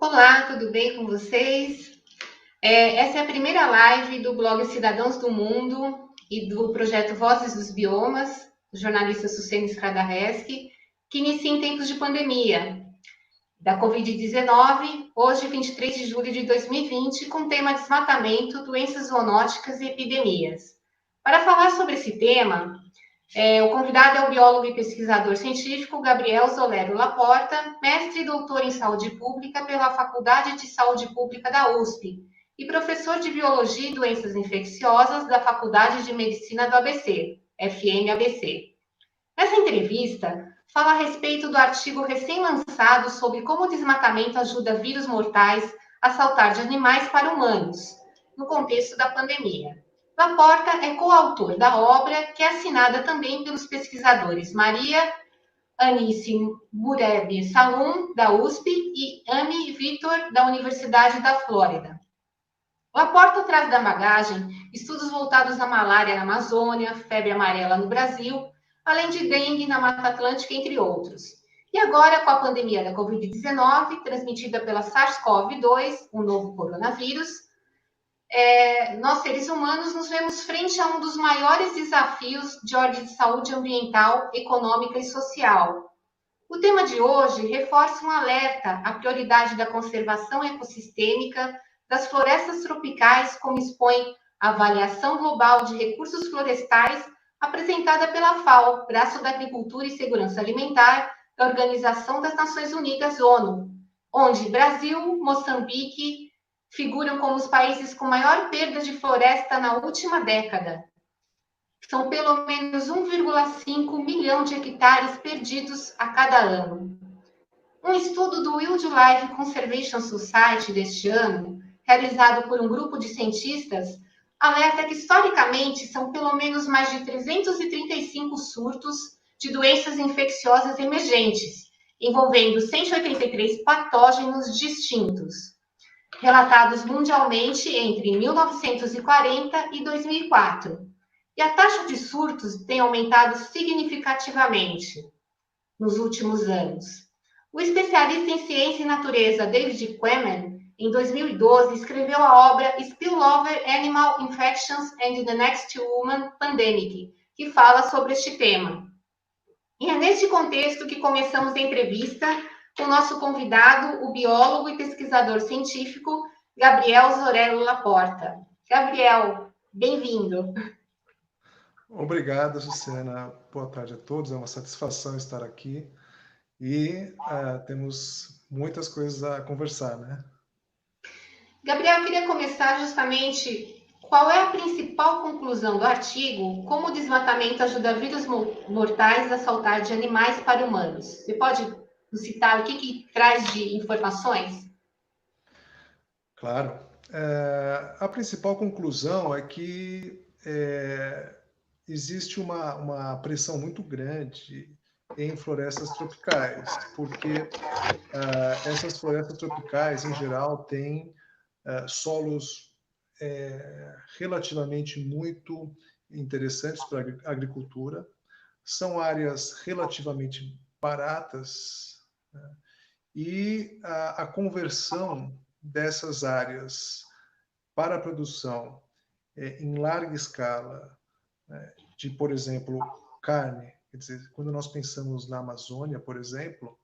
Olá, tudo bem com vocês? Essa é a primeira live do blog Cidadãos do Mundo e do projeto Vozes dos Biomas, do jornalista Sucene Skradareski, que inicia em tempos de pandemia da Covid-19, hoje, 23 de julho de 2020, com o tema desmatamento, doenças zoonóticas e epidemias. Para falar sobre esse tema, o convidado é o biólogo e pesquisador científico Gabriel Zolero Laporta, mestre e doutor em saúde pública pela Faculdade de Saúde Pública da USP e professor de biologia e doenças infecciosas da Faculdade de Medicina do ABC, FMABC. Nessa entrevista, fala a respeito do artigo recém-lançado sobre como o desmatamento ajuda vírus mortais a saltar de animais para humanos, no contexto da pandemia. Laporta é coautor da obra, que é assinada também pelos pesquisadores Maria Anice Mureb Salum, da USP, e Amy Vitor, da Universidade da Flórida. Laporta traz da bagagem estudos voltados à malária na Amazônia, febre amarela no Brasil, além de dengue na Mata Atlântica, entre outros. E agora, com a pandemia da Covid-19, transmitida pela SARS-CoV-2, o novo coronavírus, nós, seres humanos, nos vemos frente a um dos maiores desafios de ordem de saúde ambiental, econômica e social. O tema de hoje reforça um alerta à prioridade da conservação ecossistêmica das florestas tropicais, como expõe a Avaliação Global de Recursos Florestais, apresentada pela FAO, Braço da Agricultura e Segurança Alimentar da Organização das Nações Unidas, ONU, onde Brasil, Moçambique figuram como os países com maior perda de floresta na última década. São pelo menos 1,5 milhão de hectares perdidos a cada ano. Um estudo do Wildlife Conservation Society deste ano, realizado por um grupo de cientistas, alerta que historicamente são pelo menos mais de 335 surtos de doenças infecciosas emergentes, envolvendo 183 patógenos distintos, relatados mundialmente entre 1940 e 2004. E a taxa de surtos tem aumentado significativamente nos últimos anos. O especialista em ciência e natureza David Quammen, em 2012, escreveu a obra Spillover Animal Infections and the Next Human Pandemic, que fala sobre este tema. E é neste contexto que começamos a entrevista com o nosso convidado, o biólogo e pesquisador científico Gabriel Zorello Laporta. Gabriel, bem-vindo. Obrigado, Luciana. Boa tarde a todos. É uma satisfação estar aqui e temos muitas coisas a conversar, né? Gabriel, eu queria começar justamente qual é a principal conclusão do artigo, como o desmatamento ajuda vírus mortais a saltar de animais para humanos. Você pode nos citar o que traz de informações? Claro. A principal conclusão é que existe uma pressão muito grande em florestas tropicais, porque essas florestas tropicais, em geral, têm solos relativamente muito interessantes para a agricultura, são áreas relativamente baratas, né? E a conversão dessas áreas para a produção em larga escala, né, de, por exemplo, carne. Quer dizer, quando nós pensamos na Amazônia, por exemplo,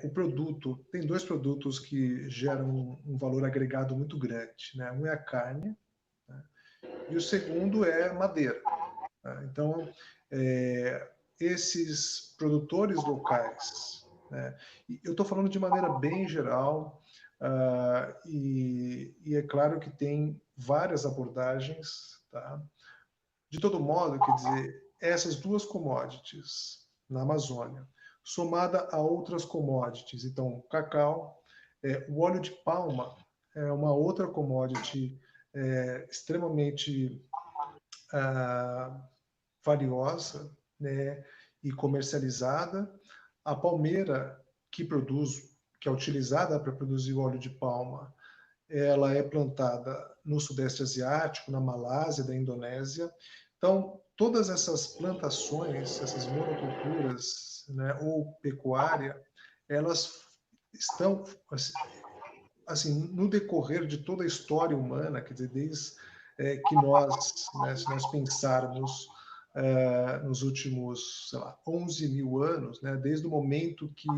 o produto, tem dois produtos que geram um valor agregado muito grande, né? Um é a carne, né? E o segundo é madeira, né? Então, esses produtores locais, né? E eu estou falando de maneira bem geral, e é claro que tem várias abordagens, tá? De todo modo, quer dizer, essas duas commodities na Amazônia, somada a outras commodities, então, cacau, o óleo de palma é uma outra commodity extremamente valiosa, né, e comercializada. A palmeira que é utilizada para produzir óleo de palma, ela é plantada no Sudeste Asiático, na Malásia, da Indonésia. Então, todas essas plantações, essas monoculturas, né, ou pecuária, elas estão assim, no decorrer de toda a história humana, quer dizer, desde que nós, né, se nós pensarmos nos últimos, sei lá, 11 mil anos, né, desde o momento que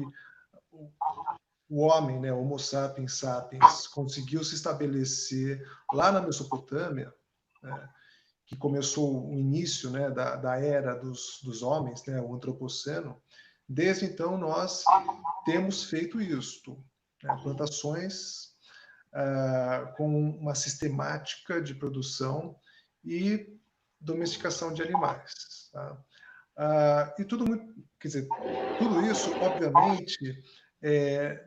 o homem, né, Homo sapiens sapiens, conseguiu se estabelecer lá na Mesopotâmia, né, que começou o início, né, da era dos homens, né, o Antropoceno. Desde então, nós temos feito isto, né, plantações com uma sistemática de produção e domesticação de animais. Tá? E tudo muito, quer dizer, tudo isso, obviamente,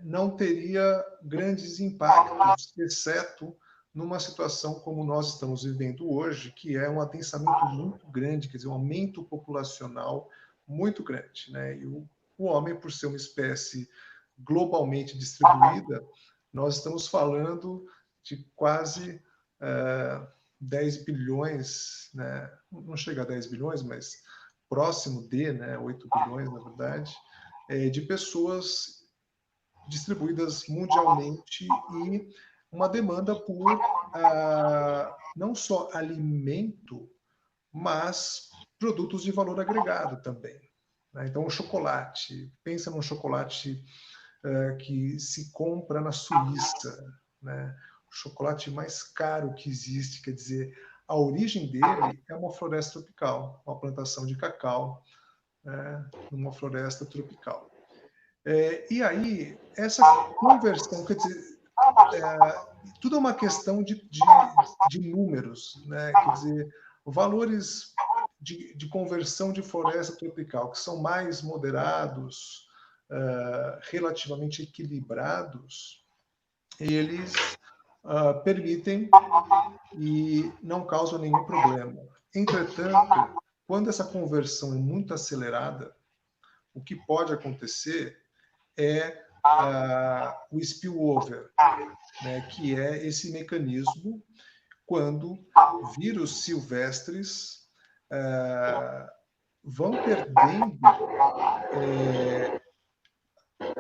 não teria grandes impactos, exceto numa situação como nós estamos vivendo hoje, que é um adensamento muito grande, quer dizer, um aumento populacional muito grande, né? E o homem, por ser uma espécie globalmente distribuída, nós estamos falando de quase 10 bilhões, né? Não chega a 10 bilhões, mas próximo de, né, 8 bilhões, na verdade, de pessoas distribuídas mundialmente e uma demanda por não só alimento, mas produtos de valor agregado também. Né? Então, o chocolate, pensa num chocolate que se compra na Suíça, né? O chocolate mais caro que existe, quer dizer, a origem dele é uma floresta tropical, uma plantação de cacau, né? Numa floresta tropical. E aí, essa conversão, quer dizer, tudo é uma questão de números, né? Quer dizer, valores de conversão de floresta tropical, que são mais moderados, relativamente equilibrados, eles permitem e não causam nenhum problema. Entretanto, quando essa conversão é muito acelerada, o que pode acontecer é o spillover, né, que é esse mecanismo quando vírus silvestres vão perdendo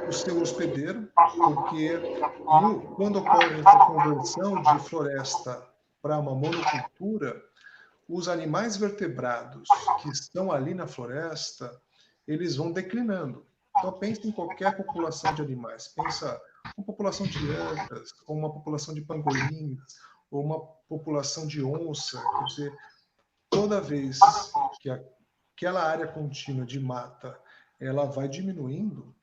o seu hospedeiro, porque quando ocorre essa conversão de floresta para uma monocultura, os animais vertebrados que estão ali na floresta, eles vão declinando. Então, pense em qualquer população de animais. Pensa uma população de antas, ou uma população de pangolim, ou uma população de onça. Quer dizer, toda vez que aquela área contínua de mata ela vai diminuindo,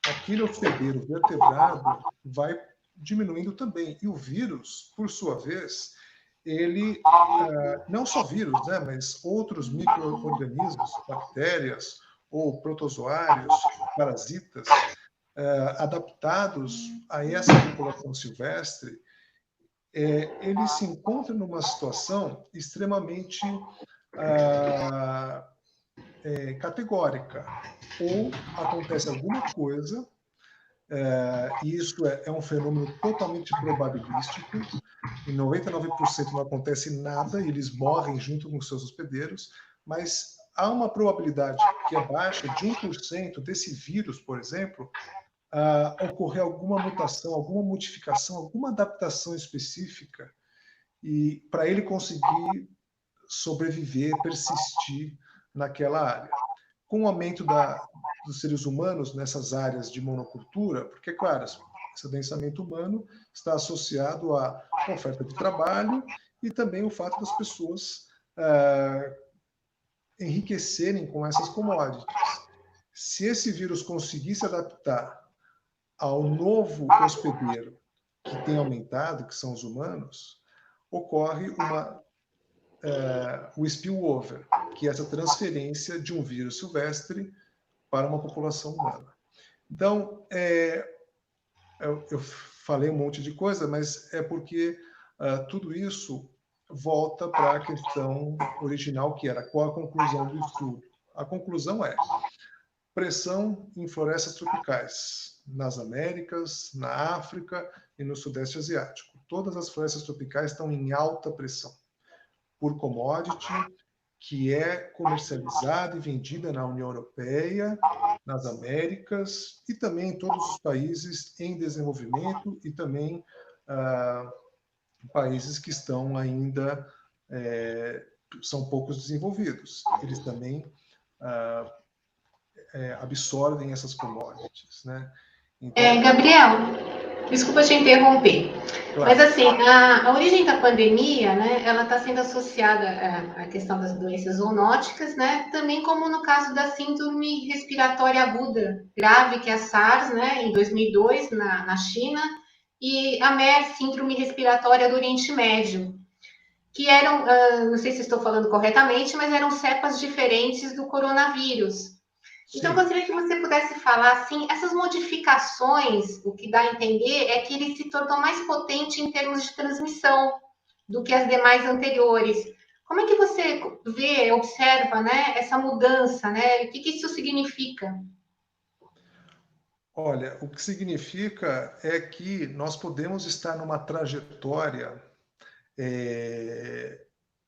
aquele hospedeiro vertebrado vai diminuindo também. E o vírus, por sua vez, ele, não só vírus, né, mas outros micro-organismos, bactérias ou protozoários, parasitas, adaptados a essa população silvestre, ele se encontra numa situação extremamente categórica. Ou acontece alguma coisa, e isso é um fenômeno totalmente probabilístico, em 99% não acontece nada, e eles morrem junto com seus hospedeiros, mas há uma probabilidade que é baixa de 1% desse vírus, por exemplo, ocorrer alguma mutação, alguma modificação, alguma adaptação específica, e para ele conseguir sobreviver, persistir naquela área. Com o aumento dos seres humanos nessas áreas de monocultura, porque, claro, esse adensamento humano está associado à oferta de trabalho e também o fato das pessoas enriquecerem com essas commodities. Se esse vírus conseguir se adaptar ao novo hospedeiro que tem aumentado, que são os humanos, ocorre o spillover, que é essa transferência de um vírus silvestre para uma população humana. Então, eu falei um monte de coisa, mas é porque tudo isso volta para a questão original, que era qual a conclusão do estudo. A conclusão é pressão em florestas tropicais, nas Américas, na África e no Sudeste Asiático. Todas as florestas tropicais estão em alta pressão por commodity, que é comercializada e vendida na União Europeia, nas Américas e também em todos os países em desenvolvimento e também países que estão ainda são poucos desenvolvidos. Eles também absorvem essas commodities, né? Então, Gabriel, desculpa te interromper, claro. Mas assim, a origem da pandemia, né, ela está sendo associada à questão das doenças zoonóticas, né, também como no caso da síndrome respiratória aguda grave, que é a SARS, né, em 2002 na China, e a MERS, síndrome respiratória do Oriente Médio, que eram, não sei se estou falando corretamente, mas eram cepas diferentes do coronavírus. Então, eu gostaria que você pudesse falar, assim, essas modificações, o que dá a entender é que ele se tornou mais potente em termos de transmissão do que as demais anteriores. Como é que você vê, observa, né, essa mudança, né? O que isso significa? Olha, o que significa é que nós podemos estar numa trajetória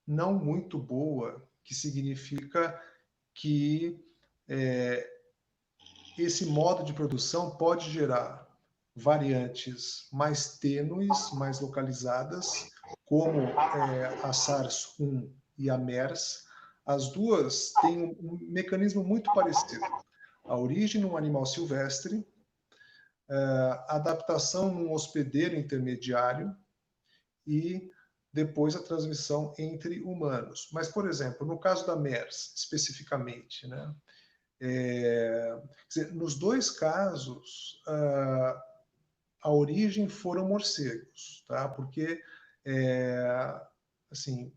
não muito boa, que significa que esse modo de produção pode gerar variantes mais tênues, mais localizadas, como a SARS-1 e a MERS. As duas têm um mecanismo muito parecido. A origem num animal silvestre, a adaptação num hospedeiro intermediário e depois a transmissão entre humanos. Mas, por exemplo, no caso da MERS, especificamente, né? Nos dois casos, a origem foram morcegos, tá? Porque, assim,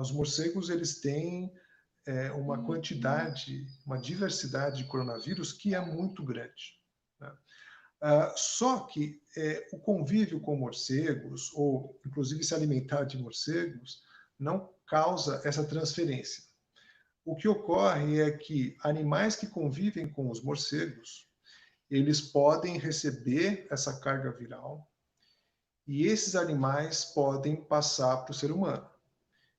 os morcegos eles têm uma quantidade, uma diversidade de coronavírus que é muito grande. Né? Só que o convívio com morcegos, ou inclusive se alimentar de morcegos, não causa essa transferência. O que ocorre é que animais que convivem com os morcegos, eles podem receber essa carga viral e esses animais podem passar para o ser humano.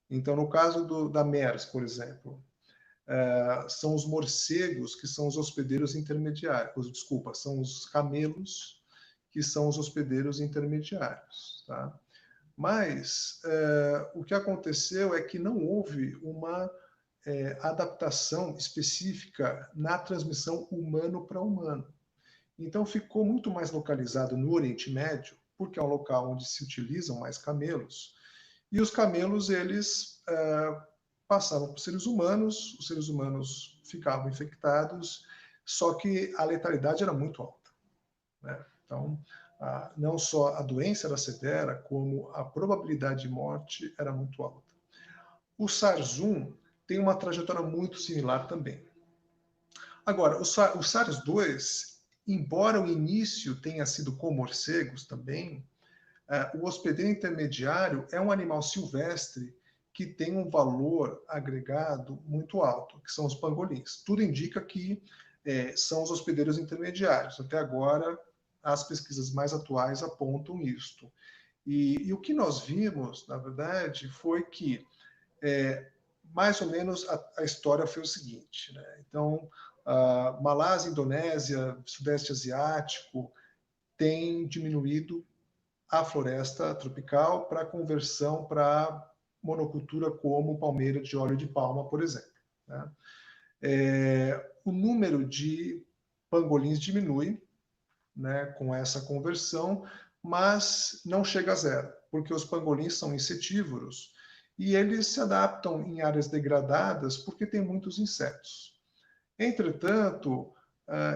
Então, no caso da MERS, por exemplo, são os morcegos que são os hospedeiros intermediários. Desculpa, são os camelos que são os hospedeiros intermediários. Tá? Mas o que aconteceu é que não houve uma adaptação específica na transmissão humano para humano. Então ficou muito mais localizado no Oriente Médio, porque é um local onde se utilizam mais camelos, e os camelos eles passavam para os seres humanos ficavam infectados, só que a letalidade era muito alta. Né? Então, não só a doença era severa, como a probabilidade de morte era muito alta. O SARS-1 tem uma trajetória muito similar também. Agora, o SARS-2, embora o início tenha sido com morcegos também, o hospedeiro intermediário é um animal silvestre que tem um valor agregado muito alto, que são os pangolins. Tudo indica que são os hospedeiros intermediários. Até agora, as pesquisas mais atuais apontam isto. E o que nós vimos, na verdade, foi que mais ou menos a história foi o seguinte, né? Então, Malásia, Indonésia, Sudeste Asiático tem diminuído a floresta tropical para conversão para monocultura como palmeira de óleo de palma, por exemplo. Né? O número de pangolins diminui, né, com essa conversão, mas não chega a zero, porque os pangolins são insetívoros e eles se adaptam em áreas degradadas porque tem muitos insetos. Entretanto,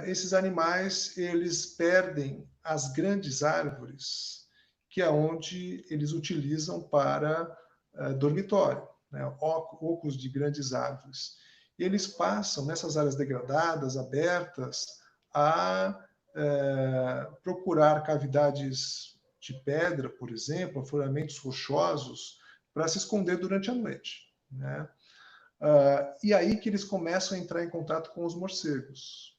esses animais eles perdem as grandes árvores, que é onde eles utilizam para dormitório, né? Ocos de grandes árvores. E eles passam nessas áreas degradadas, abertas, a procurar cavidades de pedra, por exemplo, afloramentos rochosos, para se esconder durante a noite. Né? E aí que eles começam a entrar em contato com os morcegos.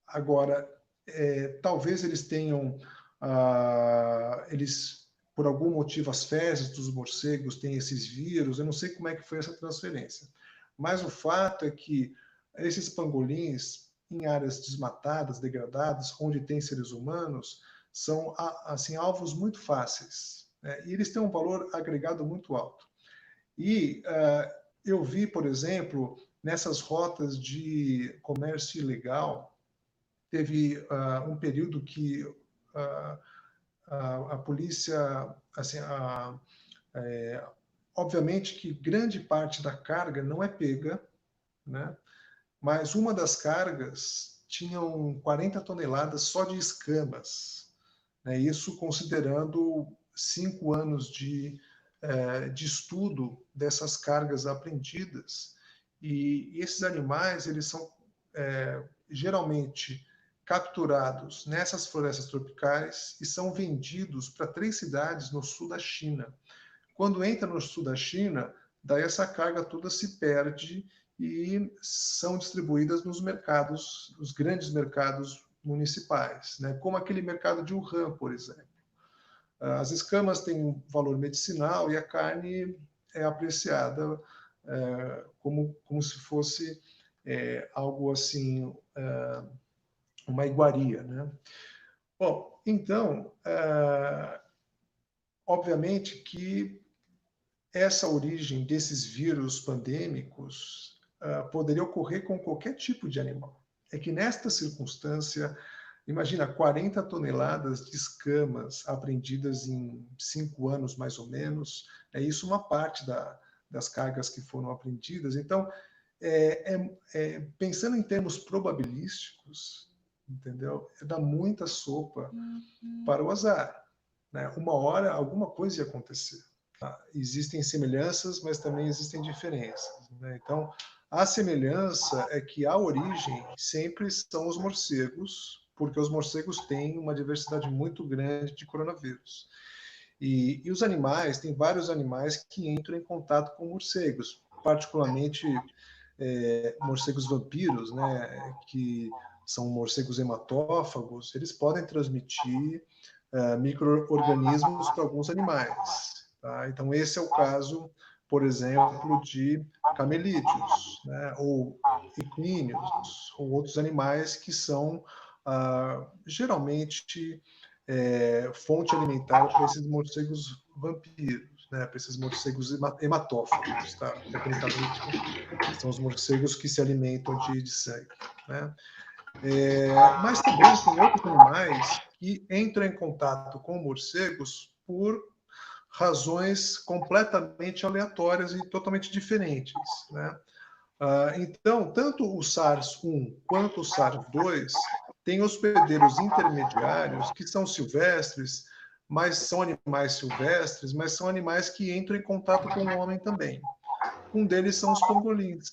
Agora, talvez eles tenham, eles por algum motivo, as fezes dos morcegos têm esses vírus, eu não sei como é que foi essa transferência. Mas o fato é que esses pangolins, em áreas desmatadas, degradadas, onde tem seres humanos, são assim, alvos muito fáceis, né? E eles têm um valor agregado muito alto. E eu vi, por exemplo, nessas rotas de comércio ilegal, teve um período que a polícia, assim, obviamente que grande parte da carga não é pega, né? Mas uma das cargas tinham 40 toneladas só de escamas, né? Isso considerando 5 anos de estudo dessas cargas apreendidas. E esses animais, eles são geralmente capturados nessas florestas tropicais e são vendidos para 3 cidades no sul da China. Quando entra no sul da China, daí essa carga toda se perde e são distribuídas nos mercados, os grandes mercados municipais, né? Como aquele mercado de Wuhan, por exemplo. As escamas têm um valor medicinal e a carne é apreciada como se fosse algo assim, uma iguaria, né? Bom, então, obviamente que essa origem desses vírus pandêmicos poderia ocorrer com qualquer tipo de animal. É que nesta circunstância, imagina 40 toneladas de escamas apreendidas em 5 anos, mais ou menos, é isso uma parte das cargas que foram apreendidas. Então, pensando em termos probabilísticos, entendeu? Dá muita sopa para o azar, né? Uma hora alguma coisa ia acontecer. Existem semelhanças, mas também existem diferenças, né? Então, a semelhança é que a origem sempre são os morcegos, porque os morcegos têm uma diversidade muito grande de coronavírus. E os animais, tem vários animais que entram em contato com morcegos, particularmente morcegos vampiros, né, que são morcegos hematófagos, eles podem transmitir micro-organismos para alguns animais. Tá? Então, esse é o caso, por exemplo, de camelídeos, né, ou equinos, ou outros animais que são geralmente fonte alimentar para esses morcegos vampiros, né, para esses morcegos hematófagos, tá? Tecnicamente, são os morcegos que se alimentam de sangue, né? Mas também tem outros animais que entram em contato com morcegos por razões completamente aleatórias e totalmente diferentes, né? Então, tanto o SARS-1 quanto o SARS-2 têm hospedeiros intermediários que são silvestres, mas são animais silvestres, mas são animais que entram em contato com o homem também. Um deles são os pangolins,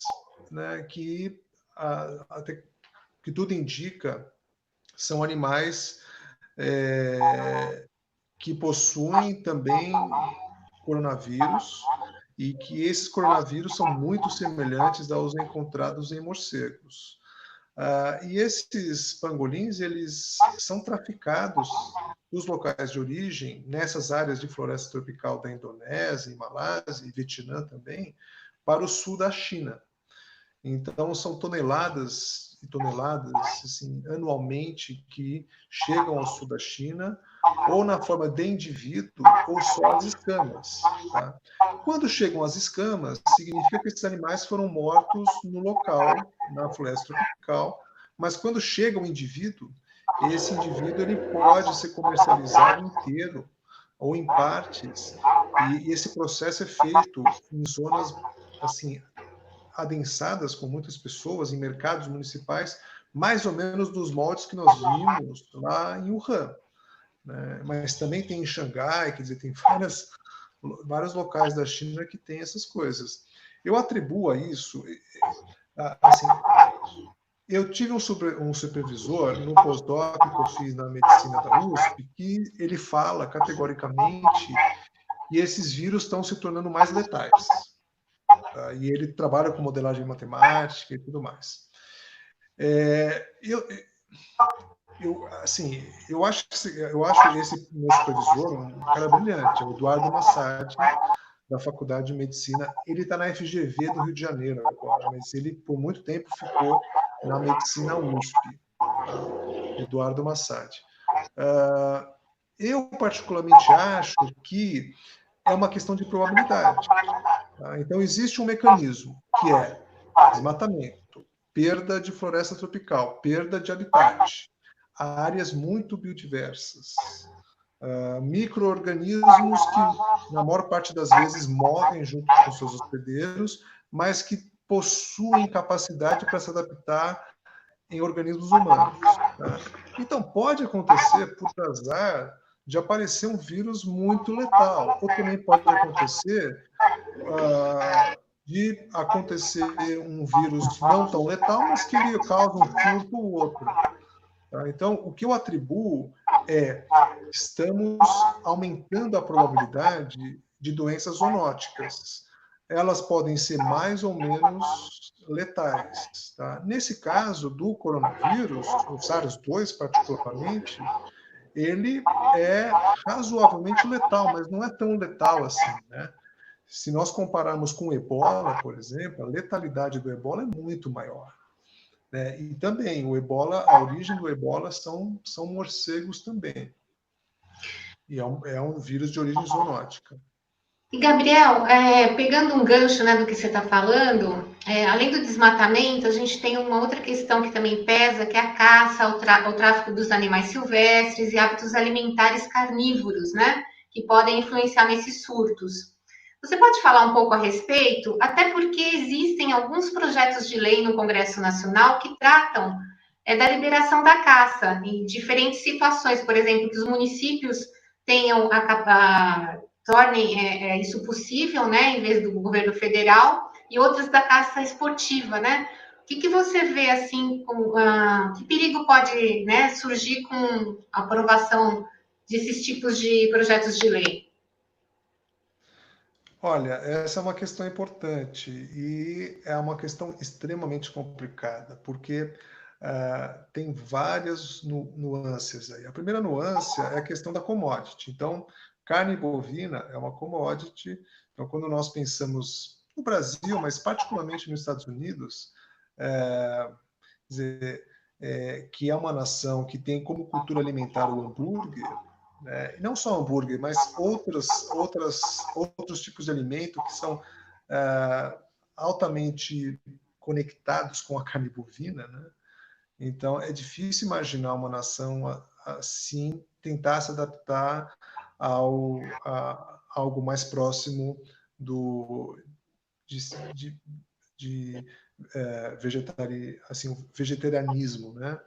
né, que até que tudo indica são animais que possuem também coronavírus e que esses coronavírus são muito semelhantes aos encontrados em morcegos. E esses pangolins, eles são traficados dos locais de origem, nessas áreas de floresta tropical da Indonésia, Malásia e Vietnã também, para o sul da China. Então, são toneladas e toneladas, assim, anualmente, que chegam ao sul da China, ou na forma de indivíduo, ou só as escamas. Tá? Quando chegam as escamas, significa que esses animais foram mortos no local, na floresta tropical, mas quando chega o indivíduo, esse indivíduo ele pode ser comercializado inteiro ou em partes, e esse processo é feito em zonas assim adensadas com muitas pessoas, em mercados municipais, mais ou menos dos moldes que nós vimos lá em Wuhan, né? Mas também tem em Xangai, quer dizer, tem vários locais da China que tem essas coisas. Eu atribuo a isso, assim, eu tive um supervisor no pós-doc que eu fiz na medicina da USP, que ele fala categoricamente que esses vírus estão se tornando mais letais. Tá? E ele trabalha com modelagem matemática e tudo mais. eu acho esse meu supervisor um cara brilhante, é o Eduardo Massad, da Faculdade de Medicina. Ele está na FGV do Rio de Janeiro agora, mas ele, por muito tempo, ficou na Medicina USP, tá? Eduardo Massad. Eu, particularmente, acho que é uma questão de probabilidade. Tá? Então, existe um mecanismo, que é desmatamento, perda de floresta tropical, perda de habitat, áreas muito biodiversas, micro-organismos que, na maior parte das vezes, morrem junto com seus hospedeiros, mas que possuem capacidade para se adaptar em organismos humanos. Tá? Então, pode acontecer, por azar, de aparecer um vírus muito letal, ou também pode acontecer de acontecer um vírus não tão letal, mas que ele causa um surto ou outro. Tá? Então, o que eu atribuo é estamos aumentando a probabilidade de doenças zoonóticas. Elas podem ser mais ou menos letais. Tá? Nesse caso do coronavírus, o SARS-2 particularmente, ele é razoavelmente letal, mas não é tão letal assim, né? Se nós compararmos com o ebola, por exemplo, a letalidade do ebola é muito maior. Né? E também o ebola, a origem do ebola são morcegos também. E é um vírus de origem zoonótica. E, Gabriel, pegando um gancho, né, do que você está falando, além do desmatamento, a gente tem uma outra questão que também pesa, que é a caça, o tráfico dos animais silvestres e hábitos alimentares carnívoros, né, que podem influenciar nesses surtos. Você pode falar um pouco a respeito? Até porque existem alguns projetos de lei no Congresso Nacional que tratam da liberação da caça em diferentes situações, por exemplo, que os municípios tenham tornem isso possível, né, em vez do governo federal, e outras da caça esportiva, né? O que você vê assim, que perigo pode, né, surgir com a aprovação desses tipos de projetos de lei? Olha, essa é uma questão importante e é uma questão extremamente complicada, porque tem várias nuances aí. A primeira nuance é a questão da commodity. Então, carne bovina é uma commodity. Então, quando nós pensamos no Brasil, mas particularmente nos Estados Unidos, dizer, que é uma nação que tem como cultura alimentar o hambúrguer, né? Não só hambúrguer, mas outros tipos de alimento que são altamente conectados com a carne bovina, né? Então, é difícil imaginar uma nação assim tentar se adaptar a algo mais próximo de vegetarianismo, né?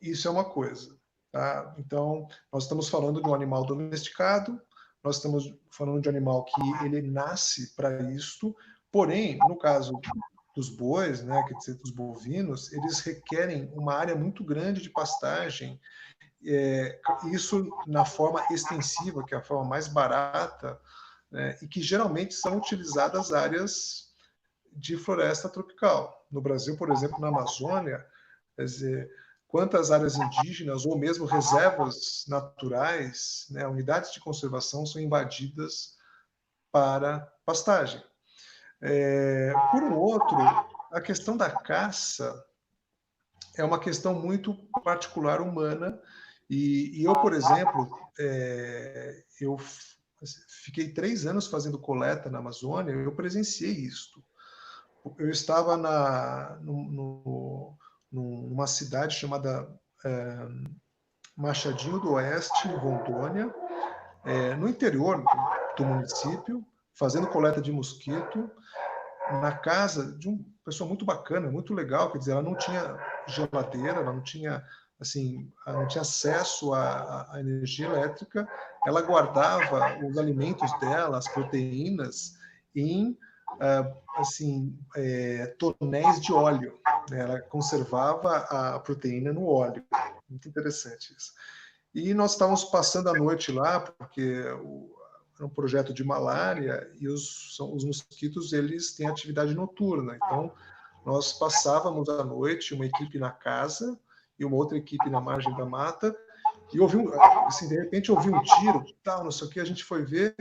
Isso é uma coisa. Tá? Então, nós estamos falando de um animal domesticado, nós estamos falando de um animal que ele nasce para isto, porém, no caso dos bois, né, quer dizer, dos bovinos, eles requerem uma área muito grande de pastagem, isso na forma extensiva, que é a forma mais barata, né, e que geralmente são utilizadas áreas de floresta tropical. No Brasil, por exemplo, na Amazônia, quer dizer, quantas áreas indígenas ou mesmo reservas naturais, né, unidades de conservação são invadidas para pastagem. Por um outro, a questão da caça é uma questão muito particular humana e eu, por exemplo, eu fiquei 3 anos fazendo coleta na Amazônia, eu presenciei isto. Eu estava numa cidade chamada Machadinho do Oeste, em Rondônia, no interior do município, fazendo coleta de mosquito, na casa de uma pessoa muito bacana, muito legal, quer dizer, ela não tinha geladeira, ela não tinha assim, ela não tinha acesso à energia elétrica, ela guardava os alimentos dela, as proteínas, em tonéis de óleo. Né? Ela conservava a proteína no óleo. Muito interessante isso. E nós estávamos passando a noite lá, porque era um projeto de malária e os mosquitos eles têm atividade noturna. Então, nós passávamos a noite, uma equipe na casa, e uma outra equipe na margem da mata, e assim, de repente ouvi um tiro, tal, não sei o que, a gente foi ver,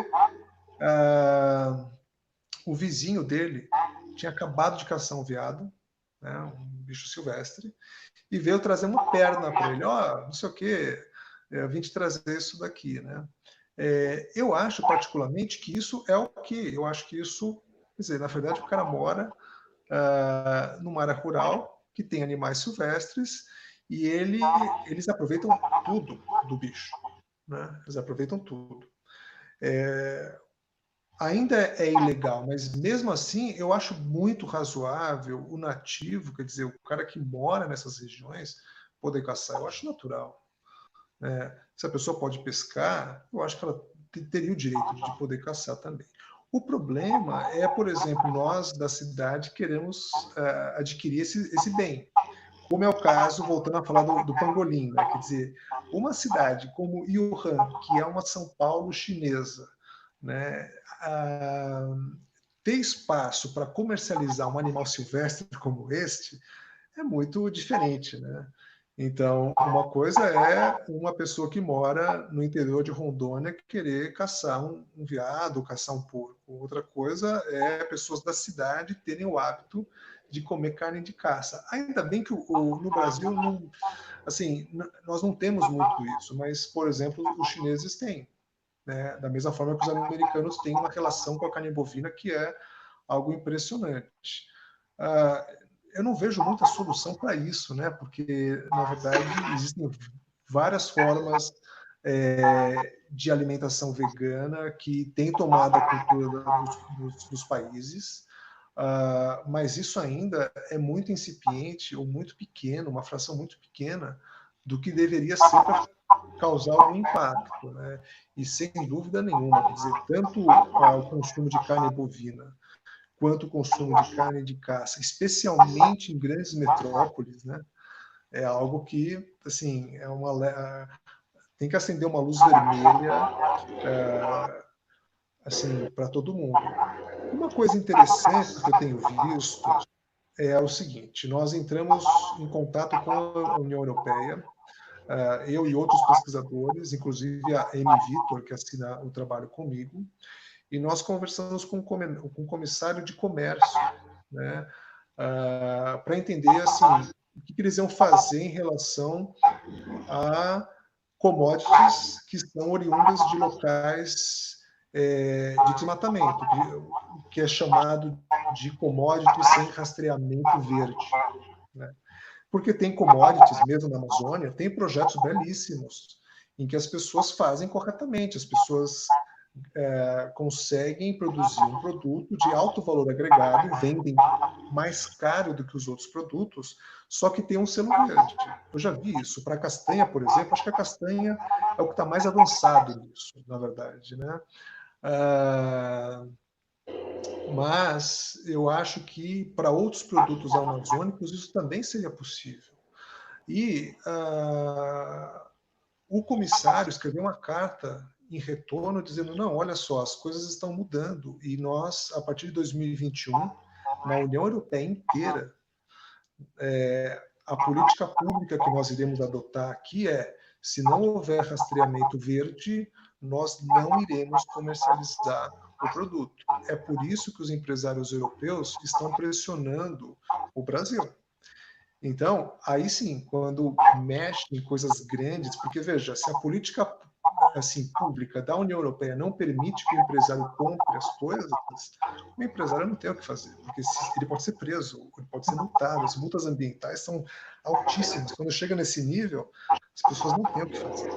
o vizinho dele tinha acabado de caçar um veado, né, um bicho silvestre, e veio trazer uma perna para ele, não sei o que, eu vim te trazer isso daqui, né? Eu acho particularmente que isso é o que, eu acho que isso, quer dizer, na verdade o cara mora numa área rural que tem animais silvestres e eles aproveitam tudo do bicho, né? Eles aproveitam tudo. Ainda é ilegal, mas mesmo assim eu acho muito razoável o nativo, quer dizer, o cara que mora nessas regiões, poder caçar. Eu acho natural. Se a pessoa pode pescar, eu acho que ela teria o direito de poder caçar também. O problema é, por exemplo, nós da cidade queremos adquirir esse bem, como é o caso, voltando a falar do pangolim, né? Quer dizer, uma cidade como Wuhan, que é uma São Paulo chinesa, né? Ter espaço para comercializar um animal silvestre como este é muito diferente, né? Então, uma coisa é uma pessoa que mora no interior de Rondônia querer caçar um veado, caçar um porco. Outra coisa é pessoas da cidade terem o hábito de comer carne de caça. Ainda bem que no Brasil não, assim, nós não temos muito isso, mas, por exemplo, os chineses têm, né? Da mesma forma que os americanos têm uma relação com a carne bovina que é algo impressionante. Eu não vejo muita solução para isso, né? Porque, na verdade, existem várias formas de alimentação vegana que têm tomado a cultura dos países, mas isso ainda é muito incipiente ou muito pequeno, uma fração muito pequena do que deveria ser para causar algum impacto, né? E sem dúvida nenhuma, quer dizer, tanto o consumo de carne bovina quanto o consumo de carne de caça, especialmente em grandes metrópoles, né? É algo que, assim, tem que acender uma luz vermelha, assim, para todo mundo. Uma coisa interessante que eu tenho visto é o seguinte: nós entramos em contato com a União Europeia, eu e outros pesquisadores, inclusive a Amy Vitor, que assina o trabalho comigo, e nós conversamos com o comissário de comércio, né, para entender assim, o que eles iam fazer em relação a commodities que são oriundas de locais de desmatamento, que é chamado de commodities sem rastreamento verde, né? Porque tem commodities, mesmo na Amazônia, tem projetos belíssimos em que as pessoas fazem corretamente, as pessoas conseguem produzir um produto de alto valor agregado, vendem mais caro do que os outros produtos, só que tem um selo verde. Eu já vi isso. Para a castanha, por exemplo, acho que a castanha é o que está mais avançado nisso, na verdade, né? Mas eu acho que para outros produtos amazônicos isso também seria possível. E o comissário escreveu uma carta em retorno dizendo: não, olha só, as coisas estão mudando e nós, a partir de 2021, na União Europeia inteira, a política pública que nós iremos adotar aqui é: se não houver rastreamento verde, nós não iremos comercializar o produto. É por isso que os empresários europeus estão pressionando o Brasil. Então, aí sim, quando mexe em coisas grandes, porque veja, se a política assim pública da União Europeia não permite que o empresário compre as coisas, o empresário não tem o que fazer, porque ele pode ser preso, ele pode ser multado, as multas ambientais são altíssimas. Quando chega nesse nível, as pessoas não têm o que fazer,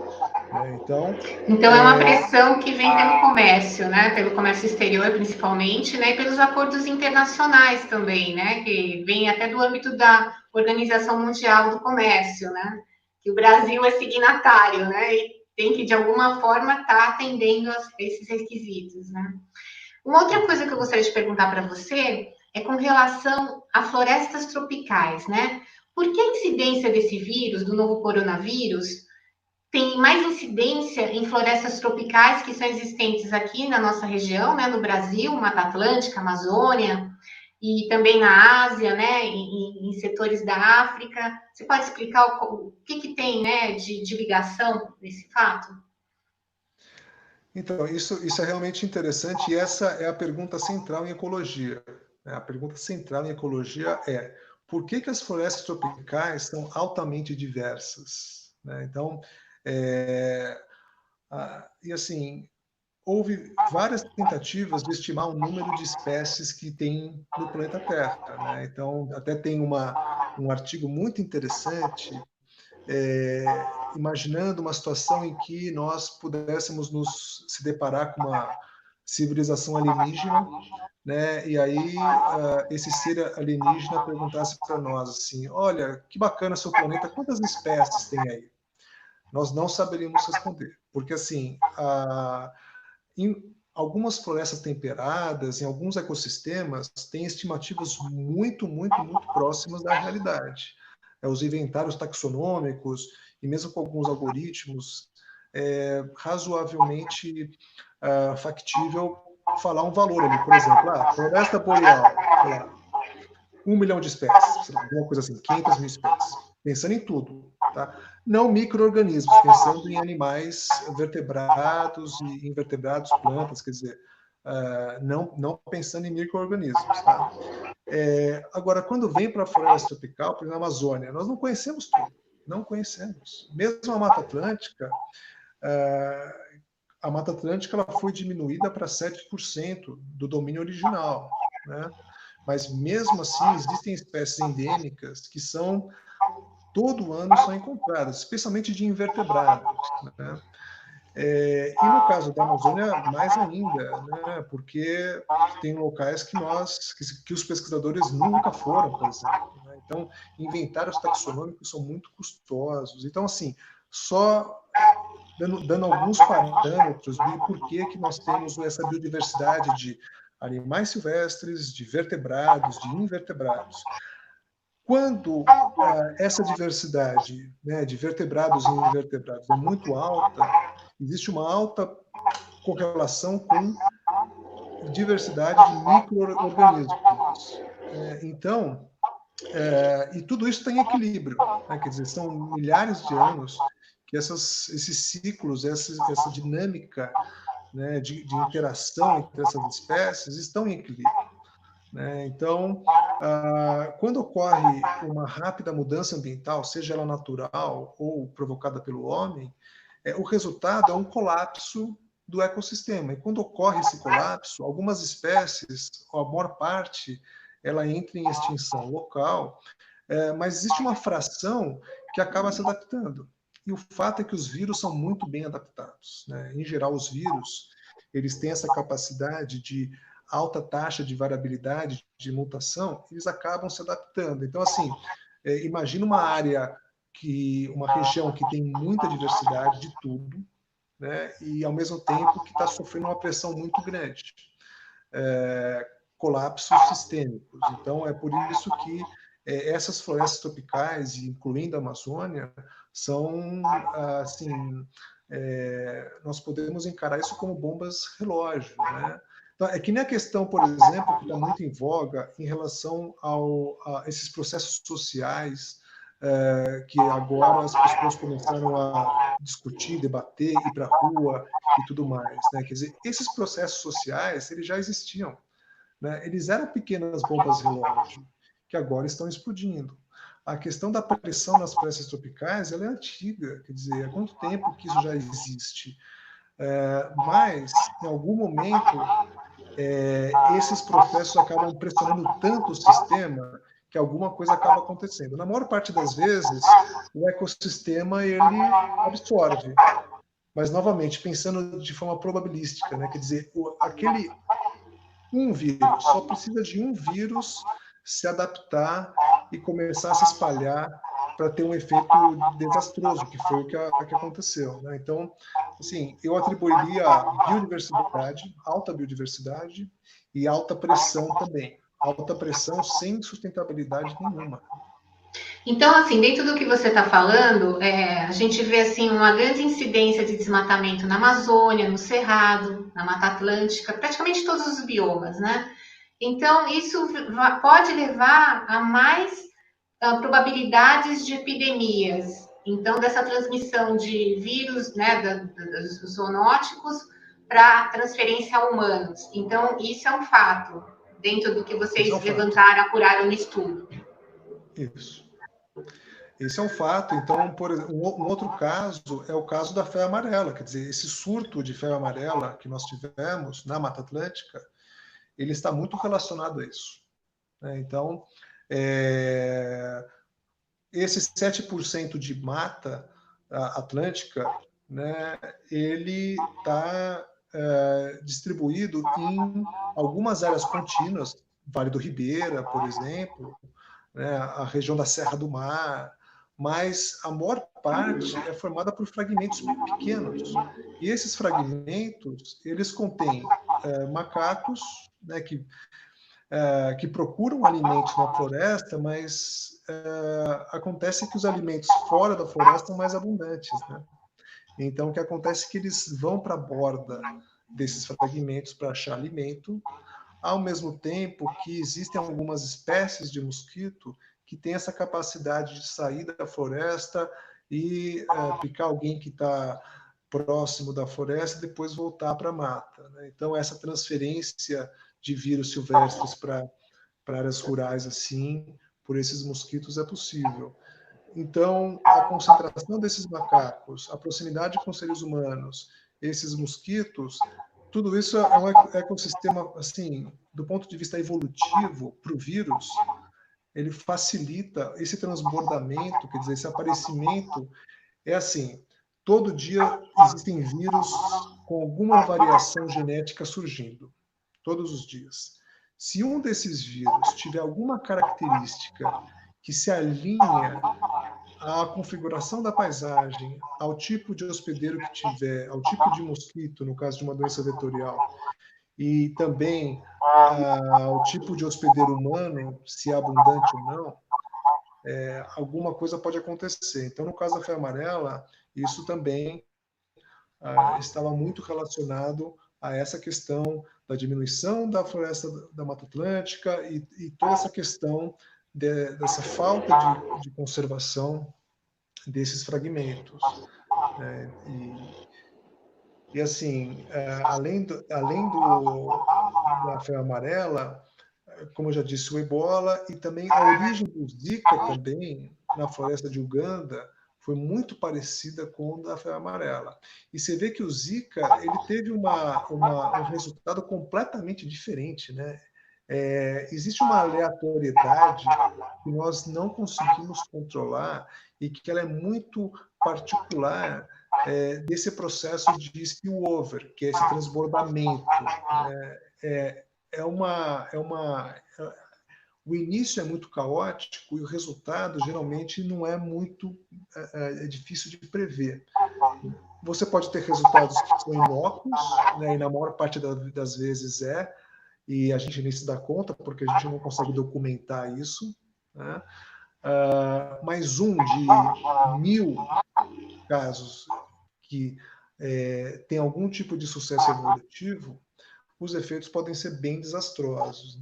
né? Então é uma pressão que vem pelo comércio, né? Pelo comércio exterior, principalmente, né? E pelos acordos internacionais também, né? Que vem até do âmbito da Organização Mundial do Comércio, né? Que o Brasil é signatário, né? E tem que, de alguma forma, estar atendendo a esses requisitos, né? Uma outra coisa que eu gostaria de perguntar para você é com relação a florestas tropicais, né? Por que a incidência desse vírus, do novo coronavírus, tem mais incidência em florestas tropicais que são existentes aqui na nossa região, né, no Brasil, Mata Atlântica, Amazônia, e também na Ásia, né, em setores da África. Você pode explicar o que tem, né, de ligação nesse fato? Então, isso é realmente interessante e essa é a pergunta central em ecologia, né? A pergunta central em ecologia é por que as florestas tropicais são altamente diversas, né? Então, e assim, houve várias tentativas de estimar o número de espécies que tem no planeta Terra, né? Então, até tem um artigo muito interessante imaginando uma situação em que nós pudéssemos se deparar com uma civilização alienígena, né? E aí esse ser alienígena perguntasse para nós assim: olha, que bacana seu planeta, quantas espécies tem aí? Nós não saberíamos responder, porque assim, em algumas florestas temperadas, em alguns ecossistemas, tem estimativas muito próximas da realidade. Os inventários taxonômicos e mesmo com alguns algoritmos, razoavelmente factível falar um valor ali. Por exemplo, floresta boreal, sei lá, 1 milhão de espécies, sei lá, alguma coisa assim, 500 mil espécies. Pensando em tudo, tá? Não micro-organismos, pensando em animais vertebrados e invertebrados, plantas, quer dizer, não pensando em micro-organismos, tá? Agora, quando vem para a floresta tropical, por exemplo, na Amazônia, nós não conhecemos tudo, não conhecemos. Mesmo a Mata Atlântica, a Mata Atlântica ela foi diminuída para 7% do domínio original, né? Mas mesmo assim existem espécies endêmicas que todo ano são encontradas, especialmente de invertebrados, né? E no caso da Amazônia, mais ainda, né? Porque tem locais que os pesquisadores nunca foram, por exemplo, né? Então, inventários taxonômicos são muito custosos. Então, assim, só dando alguns parâmetros de por que nós temos essa biodiversidade de animais silvestres, de vertebrados, de invertebrados. Quando essa diversidade, né, de vertebrados e invertebrados é muito alta, existe uma alta correlação com diversidade de micro-organismos. Então, e tudo isso tem equilíbrio, né? Quer dizer, são milhares de anos que esses ciclos, essa dinâmica, né, de interação entre essas espécies estão em equilíbrio, né? Então, quando ocorre uma rápida mudança ambiental, seja ela natural ou provocada pelo homem, o resultado é um colapso do ecossistema. E quando ocorre esse colapso, algumas espécies, a maior parte, ela entra em extinção local, mas existe uma fração que acaba se adaptando. E o fato é que os vírus são muito bem adaptados, né? Em geral, os vírus eles têm essa capacidade de alta taxa de variabilidade, de mutação, eles acabam se adaptando. Então, assim, imagina uma região que tem muita diversidade de tudo, né? E ao mesmo tempo que está sofrendo uma pressão muito grande, colapsos sistêmicos. Então, é por isso que essas florestas tropicais, incluindo a Amazônia, são assim, nós podemos encarar isso como bombas relógio, né? Então, é que nem a questão, por exemplo, que está muito em voga em relação a esses processos sociais que agora as pessoas começaram a discutir, debater, ir para a rua e tudo mais, né? Quer dizer, esses processos sociais eles já existiam, né? Eles eram pequenas bombas relógio que agora estão explodindo. A questão da pressão nas florestas tropicais ela é antiga, quer dizer, há quanto tempo que isso já existe? Mas, em algum momento, esses processos acabam pressionando tanto o sistema que alguma coisa acaba acontecendo. Na maior parte das vezes, o ecossistema ele absorve. Mas, novamente, pensando de forma probabilística, né? Quer dizer, aquele um vírus, só precisa de um vírus se adaptar e começar a se espalhar para ter um efeito desastroso, que foi o que aconteceu, né? Então, assim, eu atribuiria a biodiversidade, alta biodiversidade e alta pressão também. Alta pressão sem sustentabilidade nenhuma. Então, assim, dentro do que você está falando, a gente vê assim uma grande incidência de desmatamento na Amazônia, no Cerrado, na Mata Atlântica, praticamente todos os biomas, né? Então, isso pode levar a mais probabilidades de epidemias. Então, dessa transmissão de vírus, né, dos zoonóticos para transferência a humanos. Então, isso é um fato, dentro do que Isso é vocês um fato. levantaram, apuraram no estudo. Isso. Esse é um fato. Então, por exemplo, um outro caso é o caso da febre amarela. Quer dizer, esse surto de febre amarela que nós tivemos na Mata Atlântica, ele está muito relacionado a isso. Né? Então, esse 7% de mata atlântica, né, ele está distribuído em algumas áreas contínuas, Vale do Ribeira, por exemplo, né, a região da Serra do Mar, mas a maior parte é formada por fragmentos pequenos. E esses fragmentos, eles contêm macacos, né, que procuram alimentos na floresta, mas acontece que os alimentos fora da floresta são mais abundantes, né? Então, o que acontece é que eles vão para a borda desses fragmentos para achar alimento, ao mesmo tempo que existem algumas espécies de mosquito que têm essa capacidade de sair da floresta e picar alguém que está próximo da floresta e depois voltar para a mata. Né? Então, essa transferência de vírus silvestres para áreas rurais assim, por esses mosquitos é possível. Então, a concentração desses macacos, a proximidade com seres humanos, esses mosquitos, tudo isso é um ecossistema, assim, do ponto de vista evolutivo, para o vírus, ele facilita esse transbordamento, quer dizer, esse aparecimento. É assim, todo dia existem vírus com alguma variação genética surgindo, todos os dias. Se um desses vírus tiver alguma característica que se alinha à configuração da paisagem, ao tipo de hospedeiro que tiver, ao tipo de mosquito, no caso de uma doença vetorial, e também ao tipo de hospedeiro humano, se é abundante ou não, alguma coisa pode acontecer. Então, no caso da febre amarela, isso também estava muito relacionado a essa questão da diminuição da floresta da Mata Atlântica e toda essa questão dessa falta de conservação desses fragmentos. Né? E assim, além da febre amarela, como eu já disse, o ebola e também a origem do Zika também na floresta de Uganda foi muito parecida com a da febre amarela. E você vê que o Zika ele teve um resultado completamente diferente, né? Existe uma aleatoriedade que nós não conseguimos controlar e que ela é muito particular desse processo de spillover, que é esse transbordamento. Né? O início é muito caótico e o resultado geralmente não é muito difícil de prever. Você pode ter resultados que são inócuos, né, e na maior parte das vezes e a gente nem se dá conta porque a gente não consegue documentar isso, né? Mas um de 1000 casos que tem algum tipo de sucesso evolutivo, os efeitos podem ser bem desastrosos.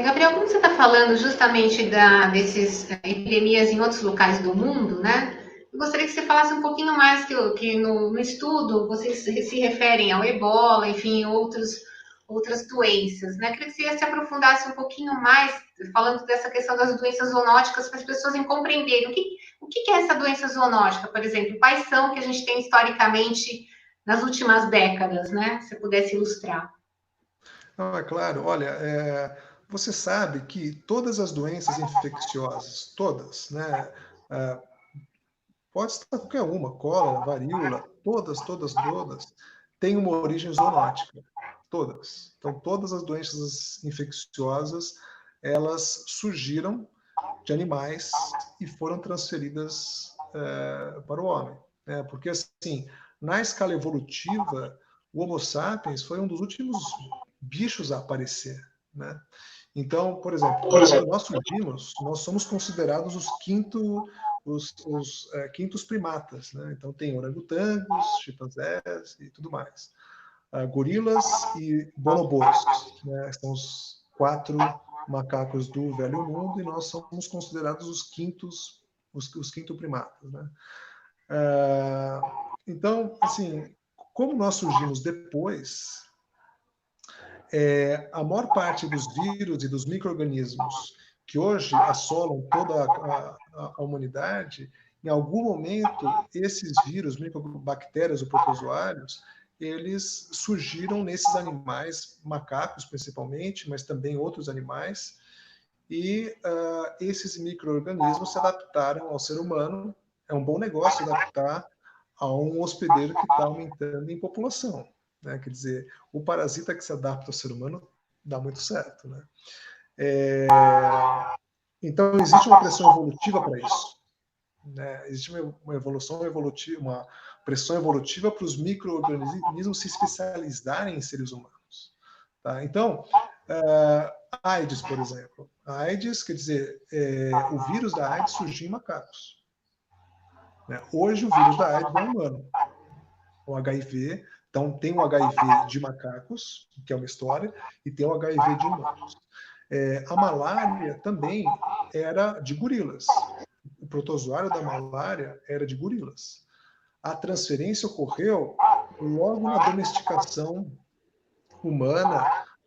Gabriel, como você está falando justamente desses epidemias em outros locais do mundo, né? Eu gostaria que você falasse um pouquinho mais que no estudo vocês se referem ao ebola, enfim, outras doenças, né? Queria que você se aprofundasse um pouquinho mais, falando dessa questão das doenças zoonóticas, para as pessoas compreenderem o que é essa doença zoonótica, por exemplo, quais são que a gente tem historicamente nas últimas décadas, né? Se você pudesse ilustrar. Não, é claro, olha, você sabe que todas as doenças infecciosas, todas, né? Pode estar qualquer uma, cólera, varíola, todas, têm uma origem zoonótica. Todas. Então, todas as doenças infecciosas, elas surgiram de animais e foram transferidas para o homem. Né? Porque, assim, na escala evolutiva, o Homo sapiens foi um dos últimos bichos a aparecer. Né? Então, por exemplo, quando nós surgimos, nós somos considerados os quintos primatas. Né? Então, tem orangotangos, chimpanzés e tudo mais. gorilas e bonobos, né? São os 4 macacos do Velho Mundo, e nós somos considerados os quinto primatas, né? Então, assim, como nós surgimos depois, a maior parte dos vírus e dos micro-organismos que hoje assolam toda a humanidade, em algum momento, esses vírus, micobactérias ou protozoários, eles surgiram nesses animais, macacos principalmente, mas também outros animais, e esses micro-organismos se adaptaram ao ser humano. É um bom negócio adaptar a um hospedeiro que está aumentando em população, né? Quer dizer, o parasita que se adapta ao ser humano dá muito certo, né? Então, existe uma pressão evolutiva para isso, né? Existe uma evolução evolutiva, uma pressão evolutiva para os micro-organismos se especializarem em seres humanos. Tá? Então, AIDS, por exemplo. A AIDS, quer dizer, o vírus da AIDS surgiu em macacos. Né? Hoje, o vírus da AIDS é humano. O HIV, então tem o HIV de macacos, que é uma história, e tem o HIV de humanos. A malária também era de gorilas. O protozoário da malária era de gorilas. A transferência ocorreu logo na domesticação humana,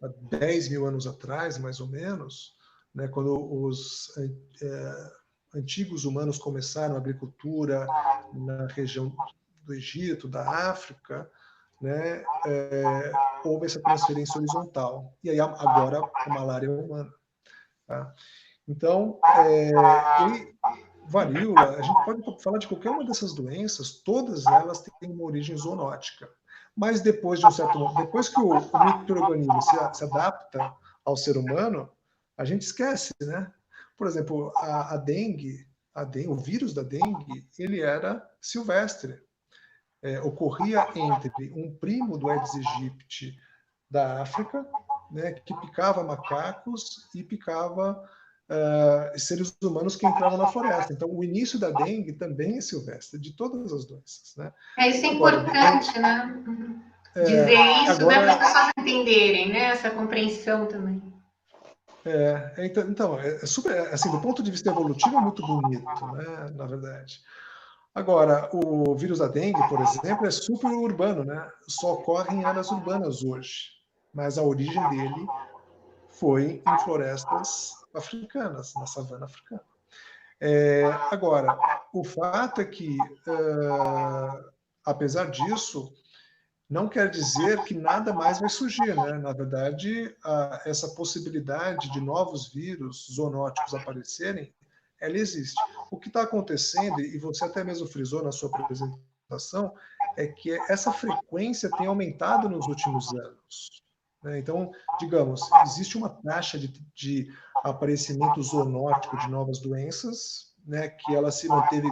há 10 mil anos atrás, mais ou menos, né, quando os antigos humanos começaram a agricultura na região do Egito, da África, né, houve essa transferência horizontal. E aí agora a malária é humana. Tá? Então, varíola, a gente pode falar de qualquer uma dessas doenças, todas elas têm uma origem zoonótica. Mas depois de um certo momento, depois que o micro-organismo se adapta ao ser humano, a gente esquece, né? Por exemplo, a dengue, o vírus da dengue, ele era silvestre. Ocorria entre um primo do Aedes aegypti da África, né, que picava macacos e picava seres humanos que entravam na floresta. Então, o início da dengue também é silvestre, de todas as doenças, né? Isso é importante, né? Dizer isso, né, para as pessoas entenderem, né? Essa compreensão também. Então, super, assim, do ponto de vista evolutivo, é muito bonito, né, na verdade. Agora, o vírus da dengue, por exemplo, é super urbano, né? Só ocorre em áreas urbanas hoje, mas a origem dele foi em florestas africanas, na savana africana. Agora, o fato é que, apesar disso, não quer dizer que nada mais vai surgir, né? Na verdade, essa possibilidade de novos vírus zoonóticos aparecerem, ela existe. O que está acontecendo, e você até mesmo frisou na sua apresentação, é que essa frequência tem aumentado nos últimos anos. Né? Então, digamos, existe uma taxa de aparecimento zoonótico de novas doenças, né, que ela se manteve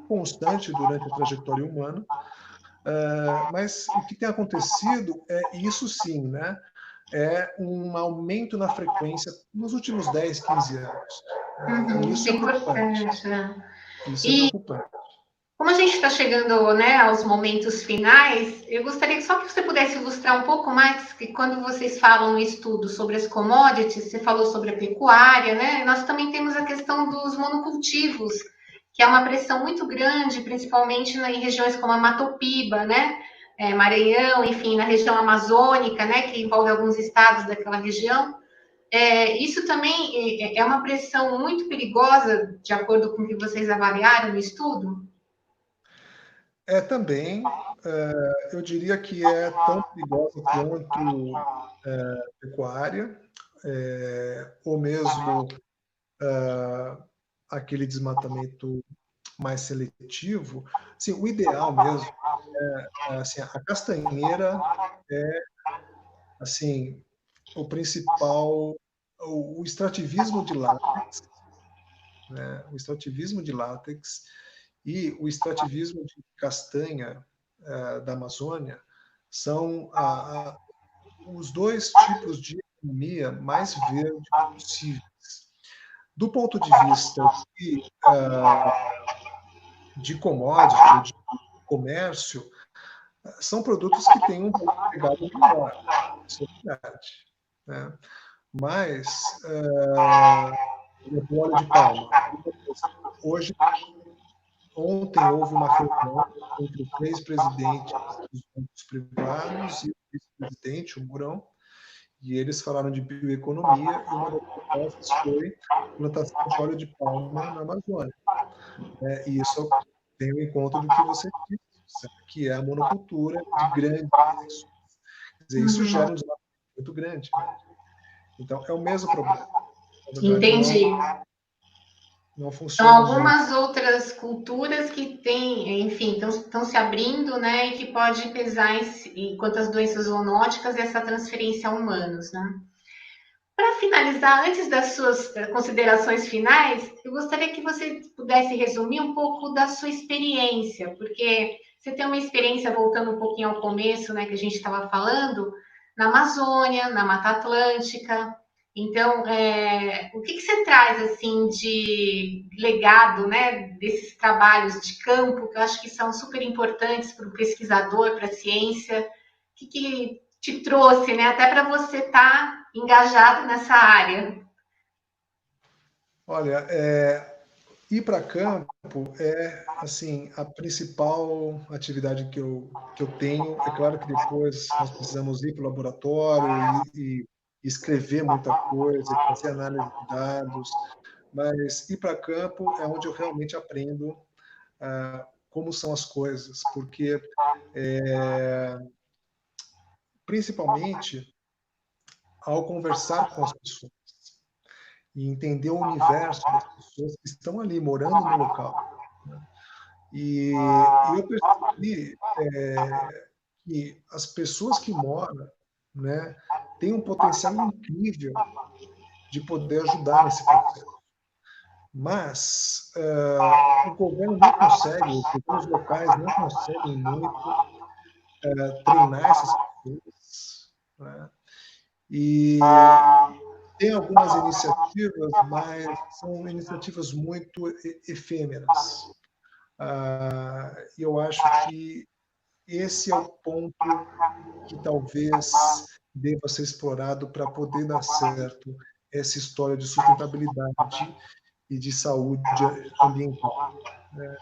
constante durante a trajetória humana, mas o que tem acontecido isso sim, né? É um aumento na frequência nos últimos 10, 15 anos. Isso é preocupante. Né? Isso é preocupante. Como a gente está chegando, né, aos momentos finais, eu gostaria só que você pudesse ilustrar um pouco mais, que quando vocês falam no estudo sobre as commodities, você falou sobre a pecuária, né? Nós também temos a questão dos monocultivos, que é uma pressão muito grande, principalmente em regiões como a Matopiba, né? Maranhão, enfim, na região amazônica, né, que envolve alguns estados daquela região. Isso também é uma pressão muito perigosa, de acordo com o que vocês avaliaram no estudo? Também, eu diria que é tão perigosa quanto pecuária, ou mesmo aquele desmatamento mais seletivo. Assim, o ideal mesmo assim, a castanheira é assim, o principal, o extrativismo de látex, né? O extrativismo de látex e o extrativismo de castanha da Amazônia são os dois tipos de economia mais verdes possíveis. Do ponto de vista de commodity, de comércio, são produtos que têm um valor pegada melhor, isso é verdade, né? Mas, o óleo de palma, hoje, ontem houve uma reunião entre os 3 presidentes dos bancos privados e o vice-presidente, o Mourão, e eles falaram de bioeconomia, e uma das propostas foi a plantação de óleo de palma na Amazônia. E isso tem o encontro do que você disse, que é a monocultura de grandes extensões. Quer dizer, isso gera um desafio muito grande, né? Então, é o mesmo problema. Na verdade, Entendi. não São funciona algumas muito. outras culturas que têm, enfim, estão se abrindo, né, e que pode pesar enquanto as doenças zoonóticas e essa transferência a humanos, né? Para finalizar, antes das suas considerações finais, eu gostaria que você pudesse resumir um pouco da sua experiência, porque você tem uma experiência, voltando um pouquinho ao começo, né, que a gente estava falando, na Amazônia, na Mata Atlântica. Então, o que você traz assim de legado, né, desses trabalhos de campo, que eu acho que são super importantes para o pesquisador, para a ciência? O que te trouxe, né, até para você estar engajado nessa área? Olha, ir para campo é assim a principal atividade que eu tenho. É claro que depois nós precisamos ir para o laboratório e escrever muita coisa, e fazer análise de dados, mas ir para campo é onde eu realmente aprendo como são as coisas, porque principalmente ao conversar com as pessoas e entender o universo das pessoas que estão ali morando no local, né? E eu percebi que as pessoas que moram, né, têm um potencial incrível de poder ajudar nesse processo. Mas o governo não consegue, os governos locais não conseguem muito treinar essas pessoas, né? E tem algumas iniciativas, mas são iniciativas muito efêmeras. E eu acho que esse é o ponto que talvez deva ser explorado para poder dar certo essa história de sustentabilidade e de saúde ambiental, né?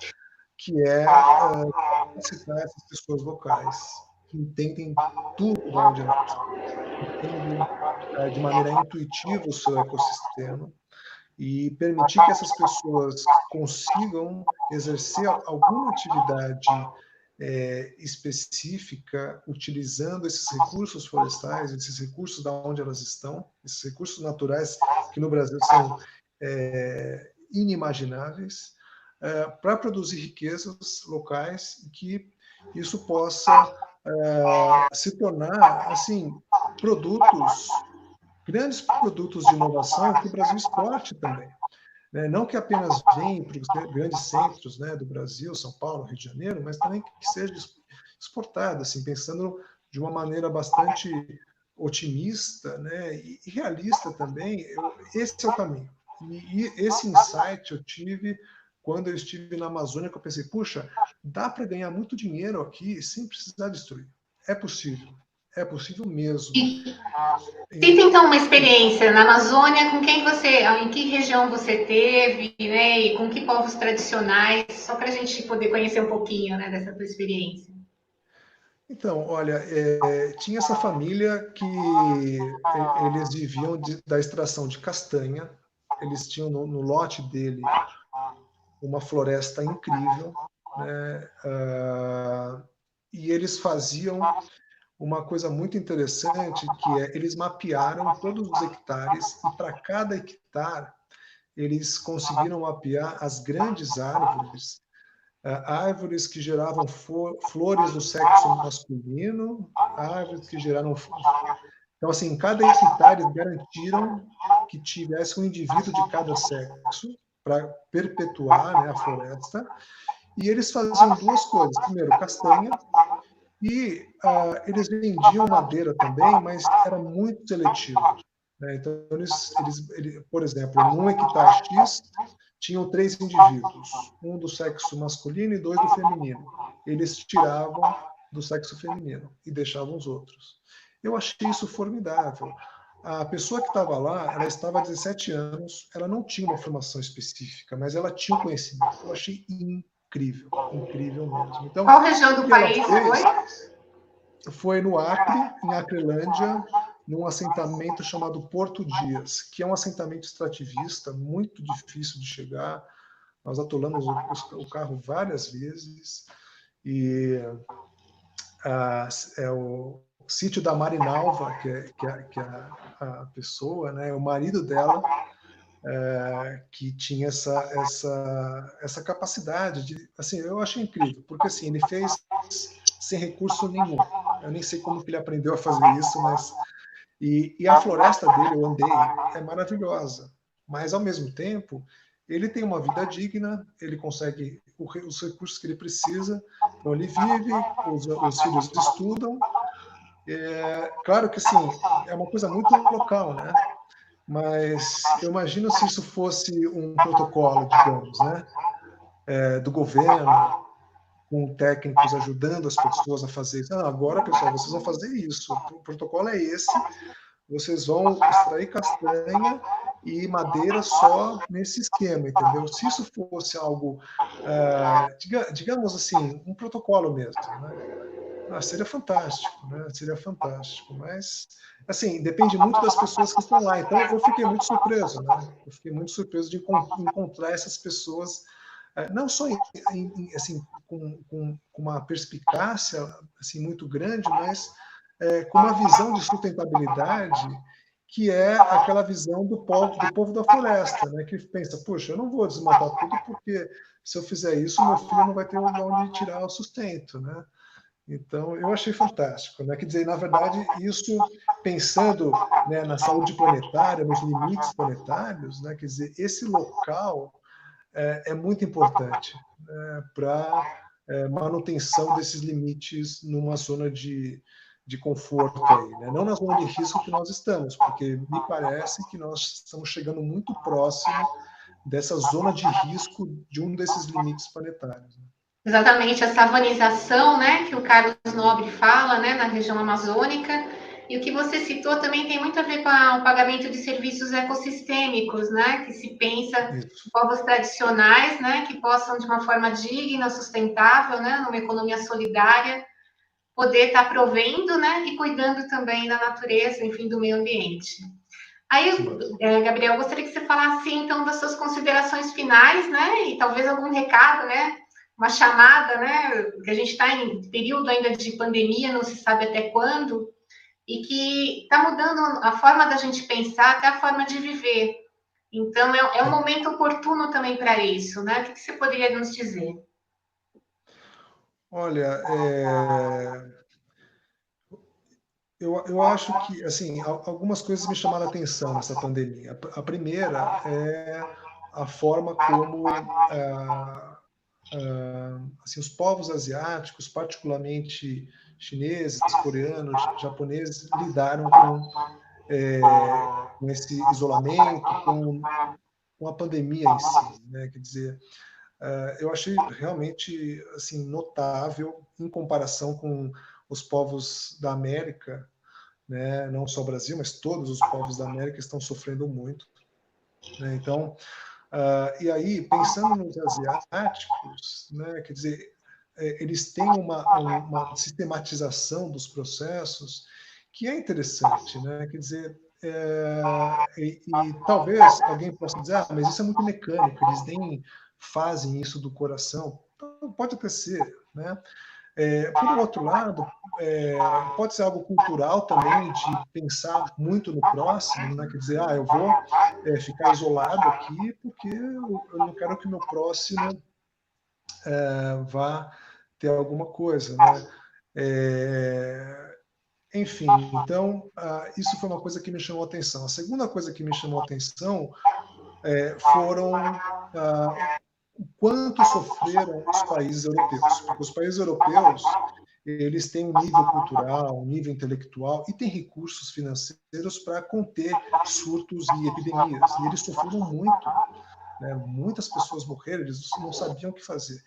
Que é capacitar essas pessoas locais que entendem tudo de onde elas estão, entendem de maneira intuitiva o seu ecossistema e permitir que essas pessoas consigam exercer alguma atividade específica utilizando esses recursos florestais, esses recursos da onde elas estão, esses recursos naturais que no Brasil são inimagináveis, para produzir riquezas locais e que isso possa se tornar assim produtos, grandes produtos de inovação que o Brasil exporte também, né? Não que apenas venha para os grandes centros, né, do Brasil, São Paulo, Rio de Janeiro, mas também que seja exportado, assim, pensando de uma maneira bastante otimista, né, e realista também. Esse é o caminho. E esse insight eu tive quando eu estive na Amazônia, que eu pensei, puxa, dá para ganhar muito dinheiro aqui sem precisar destruir. É possível mesmo. Cita então uma experiência na Amazônia, com quem você, em que região você teve, né, e com que povos tradicionais, só para a gente poder conhecer um pouquinho, né, dessa tua experiência. Então, olha, tinha essa família que eles viviam da extração de castanha, eles tinham no lote dele uma floresta incrível, né? E eles faziam uma coisa muito interessante, que é eles mapearam todos os hectares e para cada hectare eles conseguiram mapear as grandes árvores que geravam flores do sexo masculino, árvores que geraram. Então, assim, em cada hectare eles garantiram que tivesse um indivíduo de cada sexo para perpetuar, né, a floresta. E eles faziam duas coisas. Primeiro, castanha, e eles vendiam madeira também, mas era muito seletivo, né? Então, por exemplo, num hectare X, tinham 3 indivíduos, um do sexo masculino e 2 do feminino. Eles tiravam do sexo feminino e deixavam os outros. Eu achei isso formidável. A pessoa que estava lá, ela estava há 17 anos, ela não tinha uma formação específica, mas ela tinha um conhecimento. Eu achei incrível, incrível mesmo. Então, Qual região o do que ela país fez foi? foi no Acre, em Acrelândia, num assentamento chamado Porto Dias, que é um assentamento extrativista, muito difícil de chegar. Nós atolamos o carro várias vezes, e é o sítio da Marinalva, que é a pessoa, né, o marido dela, que tinha essa capacidade de, assim, eu achei incrível, porque assim, ele fez sem recurso nenhum. Eu nem sei como que ele aprendeu a fazer isso, mas e a floresta dele, eu andei, é maravilhosa. Mas ao mesmo tempo, ele tem uma vida digna, ele consegue os recursos que ele precisa, então ele vive, os filhos estudam. Claro que sim, é uma coisa muito local, né? Mas eu imagino se isso fosse um protocolo, digamos, né, do governo, com técnicos ajudando as pessoas a fazer isso. Ah, agora, pessoal, vocês vão fazer isso. O protocolo é esse. Vocês vão extrair castanha e madeira só nesse esquema, entendeu? Se isso fosse algo, digamos assim, um protocolo mesmo, né? Seria fantástico, né? Seria fantástico, mas assim, depende muito das pessoas que estão lá. Então, eu fiquei muito surpreso, né? Eu fiquei muito surpreso de encontrar essas pessoas, não só assim, com uma perspicácia assim muito grande, mas com uma visão de sustentabilidade que é aquela visão do povo da floresta, né? Que pensa, puxa, eu não vou desmatar tudo porque se eu fizer isso, meu filho não vai ter onde tirar o sustento, né? Então, eu achei fantástico, né? Quer dizer, na verdade, isso pensando, né, na saúde planetária, nos limites planetários, né? Quer dizer, esse local é muito importante, né, para manutenção desses limites numa zona de conforto aí, né? Não na zona de risco que nós estamos, porque me parece que nós estamos chegando muito próximo dessa zona de risco de um desses limites planetários, né? Exatamente, a savanização, né, que o Carlos Nobre fala, né, na região amazônica, e o que você citou também tem muito a ver com o pagamento de serviços ecossistêmicos, né, que se pensa em Isso. povos tradicionais, né, que possam, de uma forma digna, sustentável, né, numa economia solidária, poder estar provendo, né, e cuidando também da natureza, enfim, do meio ambiente. Aí, Sim. Gabriel, gostaria que você falasse, então, das suas considerações finais, né, e talvez algum recado, né, uma chamada, né, que a gente está em período ainda de pandemia, não se sabe até quando, e que está mudando a forma da gente pensar, até a forma de viver. Então, é um momento oportuno também para isso, né? O que você poderia nos dizer? Olha, eu acho que, assim, algumas coisas me chamaram a atenção nessa pandemia. A primeira é a forma como assim, os povos asiáticos, particularmente chineses, coreanos, japoneses, lidaram com esse isolamento, com a pandemia em si, né? Quer dizer, eu achei realmente assim notável em comparação com os povos da América, né? Não só o Brasil, mas todos os povos da América estão sofrendo muito, né? Então, e aí pensando nos asiáticos, né? Quer dizer, eles têm uma sistematização dos processos que é interessante, né? Quer dizer, e talvez alguém possa dizer, mas isso é muito mecânico, eles nem fazem isso do coração. Então, pode até ser, né? Por um outro lado, pode ser algo cultural também, de pensar muito no próximo, né? Quer dizer, eu vou ficar isolado aqui porque eu não quero que o meu próximo vá ter alguma coisa, né? Enfim, então, isso foi uma coisa que me chamou a atenção. A segunda coisa que me chamou a atenção foram o quanto sofreram os países europeus. Porque os países europeus, eles têm um nível cultural, um nível intelectual e têm recursos financeiros para conter surtos e epidemias. E eles sofreram muito, né? Muitas pessoas morreram, eles não sabiam o que fazer.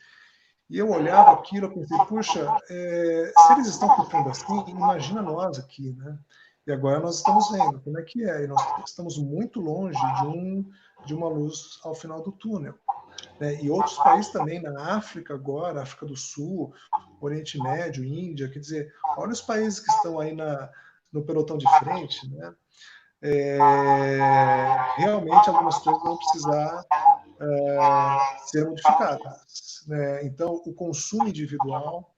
E eu olhava aquilo, eu pensei, puxa, se eles estão ficando assim, imagina nós aqui, né? E agora nós estamos vendo como é que é, e nós estamos muito longe de uma luz ao final do túnel. Né? E outros países também, na África agora, África do Sul, Oriente Médio, Índia, quer dizer, olha os países que estão aí no pelotão de frente, né? Realmente algumas coisas vão precisar ser modificadas. Né? Então, o consumo individual,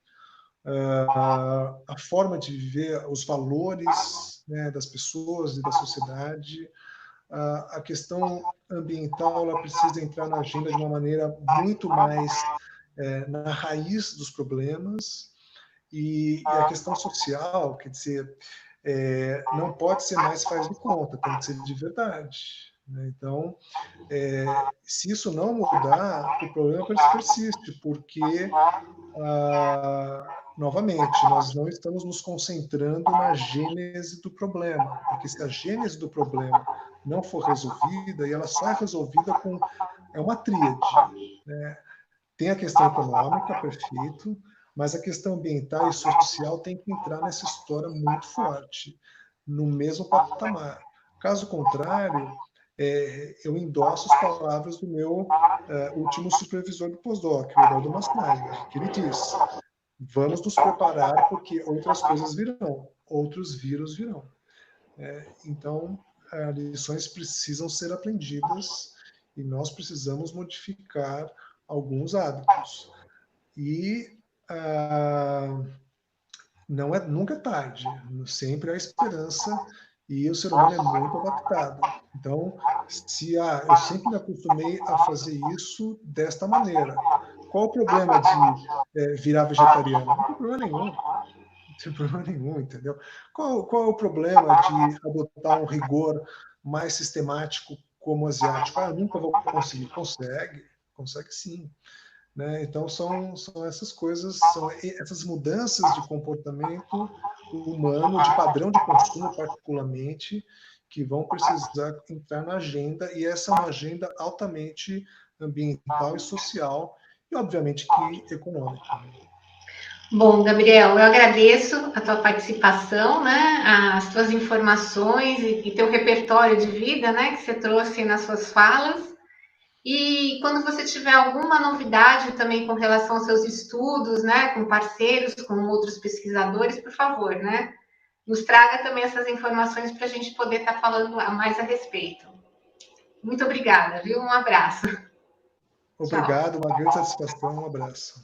a forma de viver, os valores, né, das pessoas e da sociedade, a questão ambiental, ela precisa entrar na agenda de uma maneira muito mais na raiz dos problemas, e a questão social, quer dizer, não pode ser mais faz de conta, tem que ser de verdade. Né? Então, se isso não mudar, o problema persiste, porque, novamente, nós não estamos nos concentrando na gênese do problema, porque se a gênese do problema não for resolvida, e ela só é resolvida com uma tríade, né? Tem a questão econômica, perfeito, mas a questão ambiental e social tem que entrar nessa história muito forte, no mesmo patamar. Caso contrário, eu endosso as palavras do meu último supervisor do pós-doc, o Eduardo Masnaghi, que ele diz: vamos nos preparar porque outras coisas virão, outros vírus virão. Então, lições precisam ser aprendidas e nós precisamos modificar alguns hábitos. E nunca é tarde, sempre há esperança, e o ser humano é muito adaptado. Então, eu sempre me acostumei a fazer isso desta maneira. Qual o problema de virar vegetariano? Não tem problema nenhum. Não tem problema nenhum, entendeu? Qual é o problema de adotar um rigor mais sistemático como o asiático? Eu nunca vou conseguir. Consegue sim. Né? Então, são essas coisas, são essas mudanças de comportamento humano, de padrão de consumo, particularmente, que vão precisar entrar na agenda, e essa é uma agenda altamente ambiental e social, e, obviamente, que econômica. Bom, Gabriel, eu agradeço a tua participação, né, as tuas informações e teu repertório de vida, né, que você trouxe nas suas falas. E quando você tiver alguma novidade também com relação aos seus estudos, né, com parceiros, com outros pesquisadores, por favor, né, nos traga também essas informações para a gente poder estar falando mais a respeito. Muito obrigada, viu? Um abraço. Tchau. Obrigado, uma grande satisfação, um abraço.